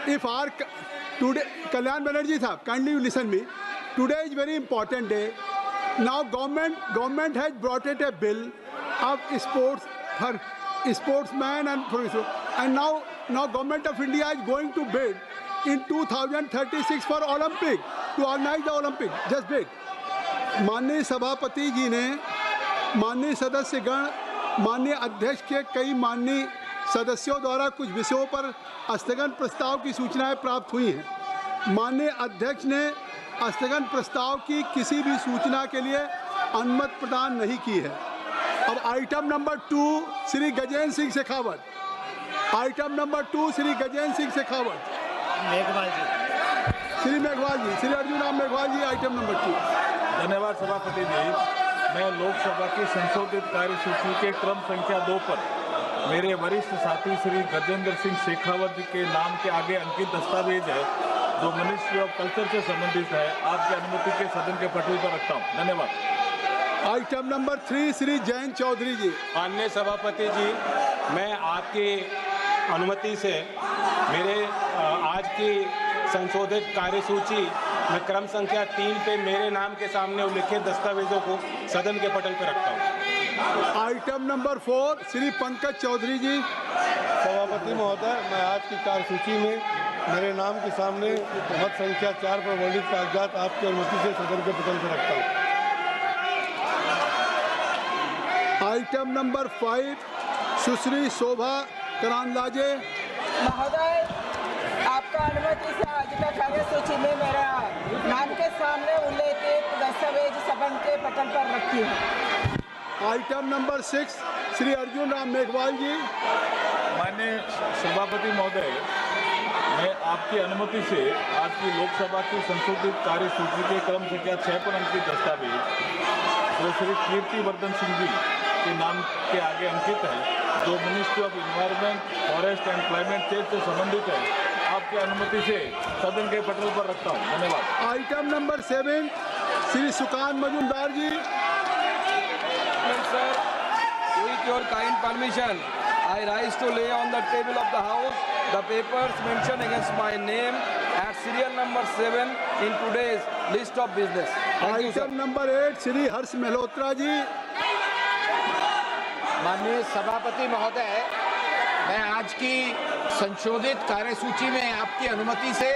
if our today, Kalyan Banerjee साहब, kindly you listen me. Today is very important day. Now government has brought it a bill of sports for sportsmen and now government of India is going to bid in 2036 for Olympic to organize the Olympic. Just wait. माननीय सभापति जी ने माननीय सदस्यगण माननीय अध्यक्ष के कई माननीय सदस्यों द्वारा कुछ विषयों पर स्थगन प्रस्ताव की सूचनाएं प्राप्त हुई हैं। माननीय अध्यक्ष ने स्थगन प्रस्ताव की किसी भी सूचना के लिए अनुमति प्रदान नहीं की है। अब item number 2 Shri Gajendra Singh Shekhawat, item number 2 Shri Gajendra Singh Shekhawat, Meghwal ji, Shri Meghwal ji, Shri Arjun Ram Meghwal ji, item number 2। धन्यवाद सभापति जी। मैं लोकसभा की संशोधित कार्यसूची के क्रम संख्या 2 पर मेरे वरिष्ठ साथी श्री गजेंद्र सिंह शेखावत जी के नाम के आगे अंकित दस्तावेज है जो मिनिस्ट्री ऑफ कल्चर से संबंधित है, आपकी अनुमति के सदन के पटल पर रखता हूँ। धन्यवाद। आइटम नंबर 3 श्री जयंत चौधरी जी। माननीय सभापति जी, मैं आपकी अनुमति से मेरे आज की संशोधित कार्यसूची में क्रम संख्या 3 पे मेरे नाम के सामने उल्लिखित दस्तावेजों को सदन के पटल पर रखता हूँ। आइटम नंबर 4 श्री पंकज चौधरी जी। सभापति महोदय, मैं आज की कार्यसूची में मेरे नाम के सामने मत संख्या 4 पर वर्णित कागजात आपकी अनुमति से सदन के पटल पर रखता हूँ। आइटम नंबर 5 सुश्री शोभा करांदलाजे। महोदय, आपका अनुमति से आज का कार्यसूची में मेरा नाम के सामने उल्लेखित दस्तावेज सदन के पटल पर रखी है। आइटम नंबर 6 श्री अर्जुन राम मेघवाल जी। माननीय सभापति महोदय, मैं आपकी अनुमति से आज की लोकसभा की संशोधित कार्यसूची के क्रम संख्या 6 पर अंकित दस्तावेज जो श्री कीर्तिवर्धन सिंह जी के नाम के आगे अंकित है जो ministry of environment, forest and climate change से संबंधित है, आपकी अनुमति से सदन के पटल पर रखता हूँ। धन्यवाद। Item number 7 Shri Sukanta Majumdar ji. Sir, with your kind permission, I rise to lay on the table of the House the papers mentioned against my name at serial number 7 in today's list of business. Thank you, sir. Item number 8 Shri Harsh Malhotra ji. माननीय सभापति महोदय, मैं आज की संशोधित कार्यसूची में आपकी अनुमति से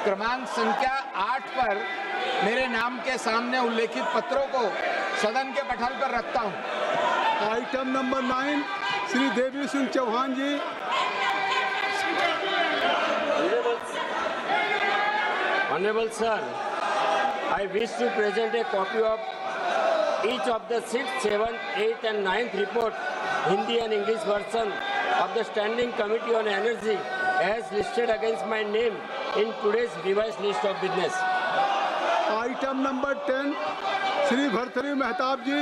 क्रमांक संख्या 8 पर मेरे नाम के सामने उल्लेखित पत्रों को सदन के पटल पर रखता हूं। Item number 9 Shri Devi Singh Chauhan ji. Honorable sir, I wish to present a copy of each of the 6th, 7th, 8th and 9th report, Hindi and English version of the Standing Committee on Energy as listed against my name in today's revised list of business. Item number 10 Shri Bhartruhari Mahtab ji.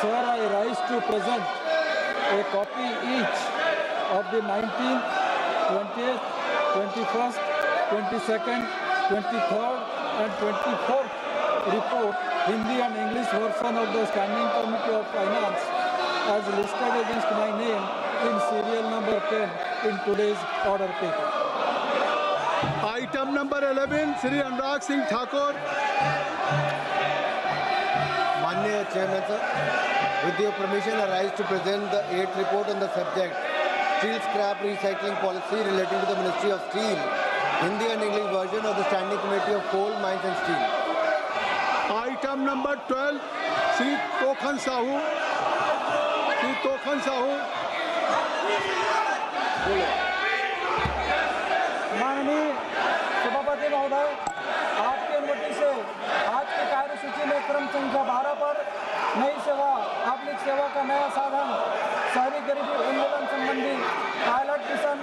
Sir, I rise to present a copy each of the 19th, 20th, 21st, 22nd, 23rd and 24th report, Hindi and English version of the Standing Committee of Finance as listed against my name in serial number 10 in today's order paper. Item number 11 Shri Anurag Singh Thakur. माननीय chairman sir, with your permission, I rise to present the 8th report on the subject Steel Scrap Recycling Policy relating to the Ministry of Steel, Hindi and English version of the Standing Committee of Coal, Mines and Steel. Item number 12 Shri Tokhan Sahu. Shri Tokhan Sahu. माननीय सभापति महोदय, आपकी अनुमति से आज की कार्यसूची में क्रम संख्या 12 पर नई सेवा पब्लिक सेवा का नया साधन शहरी गरीबी उन्मूलन संबंधी पायलट मिशन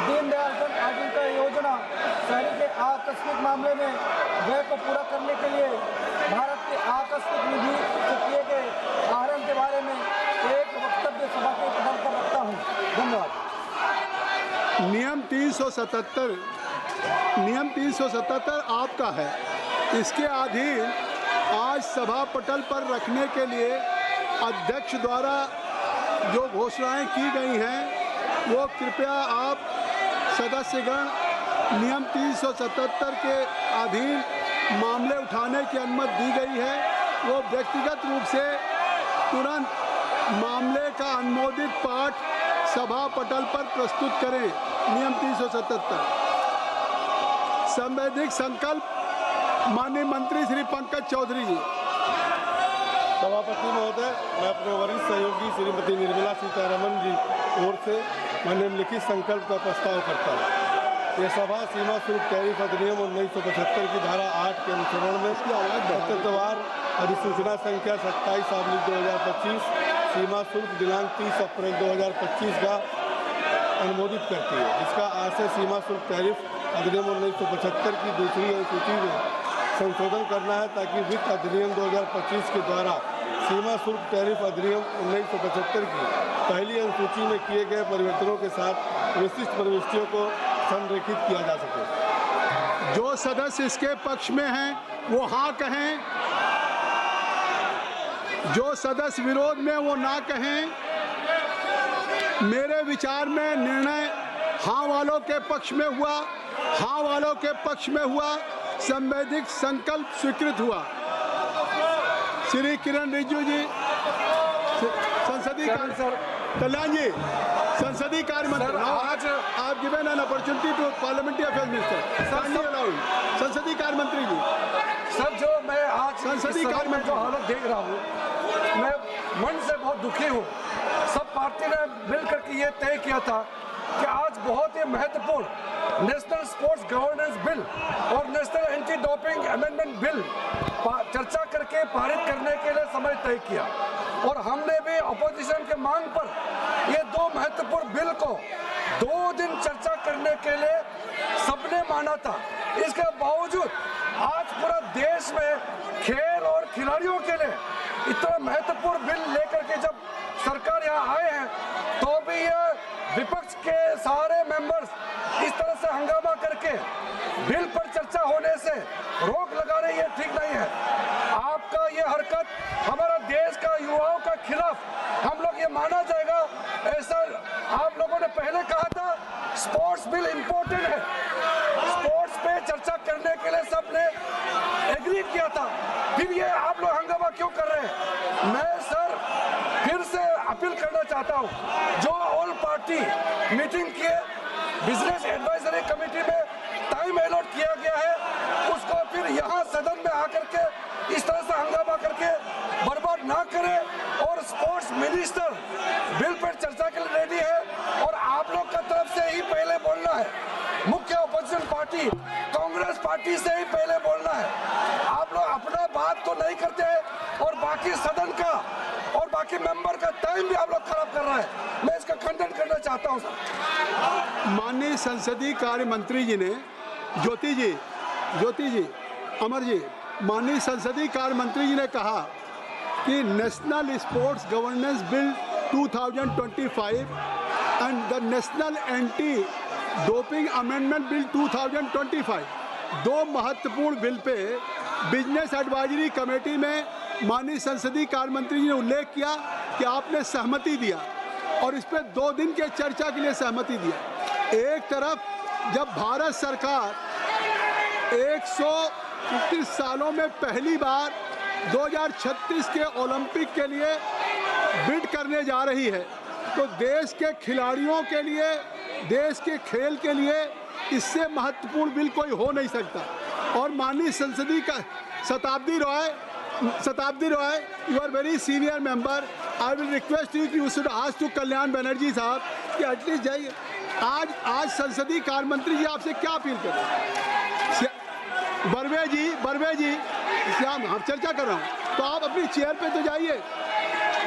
दीनदयाल जन आजीविका योजना शहरी के आकस्मिक मामले में व्यय को पूरा करने के लिए भारत की आकस्मिक निधि से किए गए आहरण के बारे में एक वक्तव्य सभा के पटल पर रखता हूँ। धन्यवाद। नियम 377 आपका है। इसके अधीन आज सभा पटल पर रखने के लिए अध्यक्ष द्वारा जो घोषणाएं की गई हैं वो कृपया आप सदस्यगण नियम 377 के अधीन मामले उठाने की अनुमति दी गई है, वो व्यक्तिगत रूप से तुरंत मामले का अनुमोदित पाठ सभा पटल पर प्रस्तुत करें। नियम 377। संवैधानिक संकल्प माननीय मंत्री श्री पंकज चौधरी जी। सभापति महोदय, मैं अपने वरिष्ठ सहयोगी श्रीमती निर्मला सीतारमण जी ओर से मैं निम्नलिखित संकल्प का प्रस्ताव करता हूँ। ये सभा सीमा शुल्क टैरिफ अधिनियम 1975 की धारा 8 के अनुसरण में तत्वार अधिसूचना संख्या 27/2025 सीमा शुल्क दिनांक 30 अप्रैल 2025 का अनुमोदित करती है, जिसका आशय सीमा शुल्क टैरिफ अधिनियम 1975 की दूसरी अनुसूची में संशोधन करना है, ताकि वित्त अधिनियम 2025 के द्वारा सीमा शुल्क टैरिफ अधिनियम 1975 की पहली अनुसूची में किए गए परिवर्तनों के साथ विशिष्ट प्रविष्टियों को संरेखित किया जा सके। जो सदस्य इसके पक्ष में हैं वो हाँ कहें, जो सदस्य विरोध में वो ना कहें। मेरे विचार में निर्णय हाँ वालों के पक्ष में हुआ, हाँ वालों के पक्ष में हुआ, संवैधानिक संकल्प स्वीकृत हुआ। श्री किरण रिजिजू जी, संसदीय कल्याण जी, संसदीय कार्य मंत्री। आज आप given an opportunity to parliamentary affairs minister, संसदीय कार्य मंत्री जी। सर, जो मैं आज संसदीय कार्य में जो हालत देख रहा हूँ, मैं मन से बहुत दुखी हूँ। सब पार्टी ने मिलकर के ये तय किया था कि आज बहुत ही महत्वपूर्ण नेशनल स्पोर्ट्स गवर्नेंस बिल और national anti doping amendment bill चर्चा करके पारित करने के लिए समय तय किया, और हमने भी अपोजिशन के मांग पर ये दो महत्वपूर्ण बिल को 2 दिन चर्चा करने के लिए सबने माना था। इसके बावजूद आज पूरा देश में खेल और खिलाड़ियों के लिए इतना महत्वपूर्ण बिल लेकर के जब सरकार यहाँ आए हैं, तो भी ये विपक्ष के सारे मेंबर्स इस तरह से हंगामा करके बिल पर चर्चा होने से रोक लगा रही है, ठीक नहीं है। आपका ये हरकत हमारा देश का युवाओं का खिलाफ हम लोग ये माना जाएगा। ऐसा आप लोगों ने पहले कहा था स्पोर्ट्स बिल इम्पोर्टेंट है, स्पोर्ट्स पे चर्चा करने के लिए सबने एग्री किया था, फिर ये आप लोग हंगामा क्यों कर रहे हैं? मैं सर फिर से अपील करना चाहता हूँ, जो ऑल पार्टी मीटिंग किए बिजनेस एडवाइजरी कमेटी में टाइम अलॉट किया गया है, उसको फिर यहाँ सदन में आकर के इस तरह से हंगामा करके बर्बाद ना करे। और स्पोर्ट्स मिनिस्टर बिल पर चर्चा के लिए रेडी है, और आप लोग का तरफ से ही पहले बोलना है, मुख्य अपोजिशन पार्टी कांग्रेस पार्टी से ही पहले बोलना है। आप लोग अपना बात तो नहीं करते हैं, और बाकी सदन का और बाकी मेंबर का टाइम भी आप लोग खराब कर रहा है। मैं इसका खंडन करना चाहता हूं सर। माननीय संसदीय कार्य मंत्री जी ने, ज्योति जी, अमर जी, माननीय संसदीय कार्य मंत्री जी ने कहा कि national sports governance bill 2025 and the national anti doping amendment bill 2025 दो महत्वपूर्ण bill pay business advisory committee में माननीय संसदीय कार्य मंत्री जी ने उल्लेख किया कि आपने सहमति दिया, और इस पर 2 दिन के चर्चा के लिए सहमति दिया। एक तरफ जब भारत सरकार 129 सालों में पहली बार 2036 के ओलंपिक के लिए बिड करने जा रही है, तो देश के खिलाड़ियों के लिए, देश के खेल के लिए इससे महत्वपूर्ण बिल कोई हो नहीं सकता। और माननीय संसदीय का Satabdi Roy, you are very senior member, I will request you कि you should ask to Kalyan Banerjee साहब कि एटलीस्ट जाइए। आज संसदीय कार्य मंत्री जी आपसे क्या अपील करें? बर्वे जी, श्याम, हम चर्चा कर रहा हूँ, तो आप अपनी चेयर पे तो जाइए,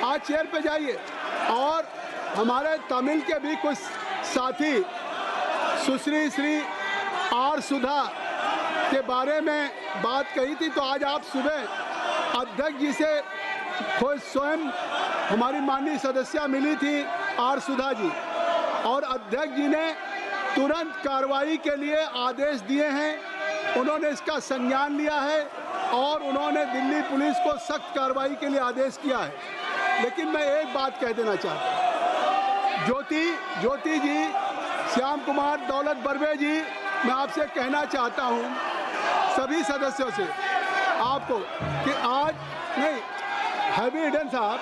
आज चेयर पे जाइए। और हमारे तमिल के भी कुछ साथी सुश्री श्री आर सुधा के बारे में बात कही थी, तो आज आप सुबह अध्यक्ष जी से खुद स्वयं हमारी माननीय सदस्या मिली थी आर सुधा जी, और अध्यक्ष जी ने तुरंत कार्रवाई के लिए आदेश दिए हैं। उन्होंने इसका संज्ञान लिया है और उन्होंने दिल्ली पुलिस को सख्त कार्रवाई के लिए आदेश किया है। लेकिन मैं एक बात कह देना चाहता हूँ, ज्योति जी श्याम कुमार दौलत बर्वे जी, मैं आपसे कहना चाहता हूं सभी सदस्यों से आपको कि आज नहीं, हैवी ईडन साहब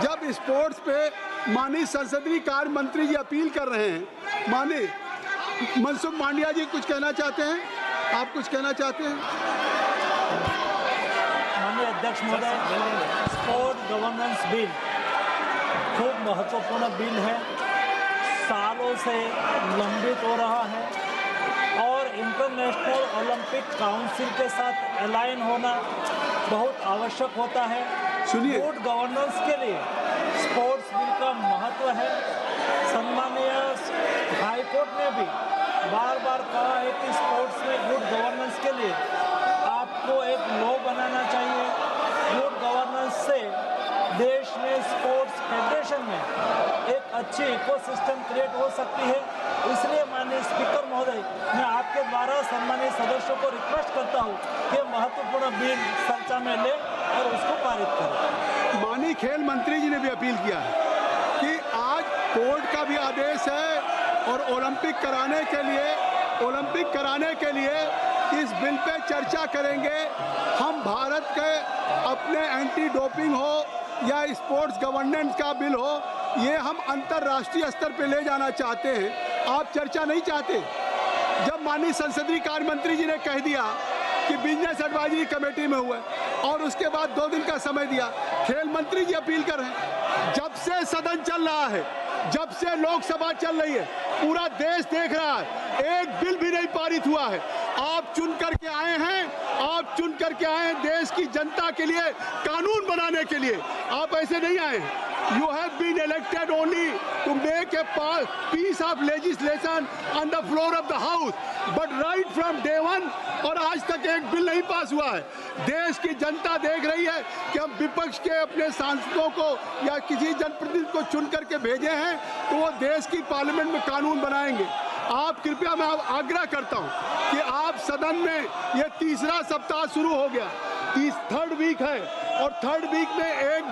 जब स्पोर्ट्स पे माननीय संसदीय कार्य मंत्री जी अपील कर रहे हैं, माननीय मनसुख मांडविया जी कुछ कहना चाहते हैं, आप कुछ कहना चाहते हैं? माननीय अध्यक्ष महोदय, स्पोर्ट गवर्नेंस बिल खूब महत्वपूर्ण बिल है, सालों से लंबित हो रहा है और इंटरनेशनल ओलंपिक काउंसिल के साथ अलाइन होना बहुत आवश्यक होता है। सुनिए, गुड गवर्नेंस के लिए स्पोर्ट्स बिल का महत्व है। सम्मानीय हाई कोर्ट ने भी बार बार कहा है कि स्पोर्ट्स में गुड गवर्नेंस के लिए आपको एक लॉ बनाना चाहिए। गुड गवर्नेंस से देश में स्पोर्ट्स फेडरेशन में एक अच्छी इकोसिस्टम क्रिएट हो सकती है। इसलिए माननीय स्पीकर महोदय, मैं आपके द्वारा सम्मानित सदस्यों को रिक्वेस्ट करता हूं कि महत्वपूर्ण बिल चर्चा में ले और उसको पारित करें। माननीय खेल मंत्री जी ने भी अपील किया है कि आज कोर्ट का भी आदेश है और ओलंपिक कराने के लिए इस बिल पे चर्चा करेंगे। हम भारत के अपने एंटी डोपिंग हो या स्पोर्ट्स गवर्नेंस का बिल हो, ये हम अंतर्राष्ट्रीय स्तर पे ले जाना चाहते हैं। आप चर्चा नहीं चाहते। जब माननीय संसदीय कार्य मंत्री जी ने कह दिया कि बिजनेस एडवाइजरी कमेटी में हुआ और उसके बाद 2 दिन का समय दिया, खेल मंत्री जी अपील कर रहे हैं। जब से सदन चल रहा है, जब से लोकसभा चल रही है, पूरा देश देख रहा है, एक बिल भी नहीं पारित हुआ है। आप चुन करके आए हैं देश की जनता के लिए, कानून बनाने के लिए। आप ऐसे नहीं आए हैं। You have been elected only to make a piece of legislation on the floor of the house, but right from day one और आज तक एक बिल नहीं पास हुआ है। देश की जनता देख रही है कि हम विपक्ष के अपने सांसदों को या किसी जनप्रतिनिधि को चुन करके भेजे हैं तो वो देश की पार्लियामेंट में कानून बनाएंगे। आप कृपया, मैं आग्रह करता हूं कि आप सदन में, ये तीसरा सप्ताह शुरू हो गया, थर्ड वीक है और थर्ड वीक में एक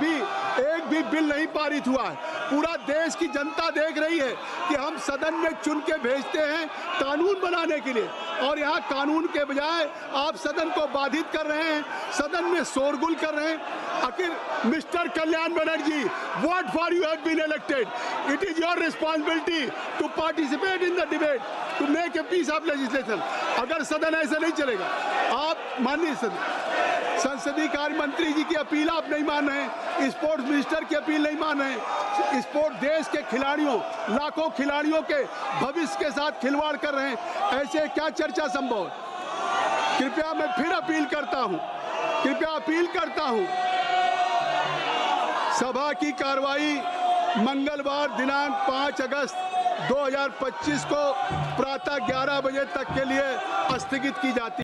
भी बिल नहीं पारित हुआ है। पूरा देश की जनता देख रही है कि हम सदन में चुन के भेजते हैं कानून बनाने के लिए और यहाँ कानून के बजाय आप सदन को बाधित कर रहे हैं, सदन में शोरगुल कर रहे हैं। आखिर mister Kalyan Banerjee, what for you have been elected? It is your responsibility to participate in the debate, to make a piece of legislation. अगर सदन ऐसा नहीं चलेगा, आप माननीय संसदीय कार्य मंत्री जी की अपील आप नहीं मान रहे हैं, स्पोर्ट्स मिनिस्टर की अपील नहीं मान रहे हैं, स्पोर्ट देश के खिलाड़ियों, लाखों खिलाड़ियों के भविष्य के साथ खिलवाड़ कर रहे हैं। ऐसे क्या चर्चा संभव है? कृपया मैं फिर अपील करता हूं, सभा की कार्रवाई मंगलवार दिनांक 5 अगस्त 2025 को प्रातः 11 बजे तक के लिए स्थगित की जाती है।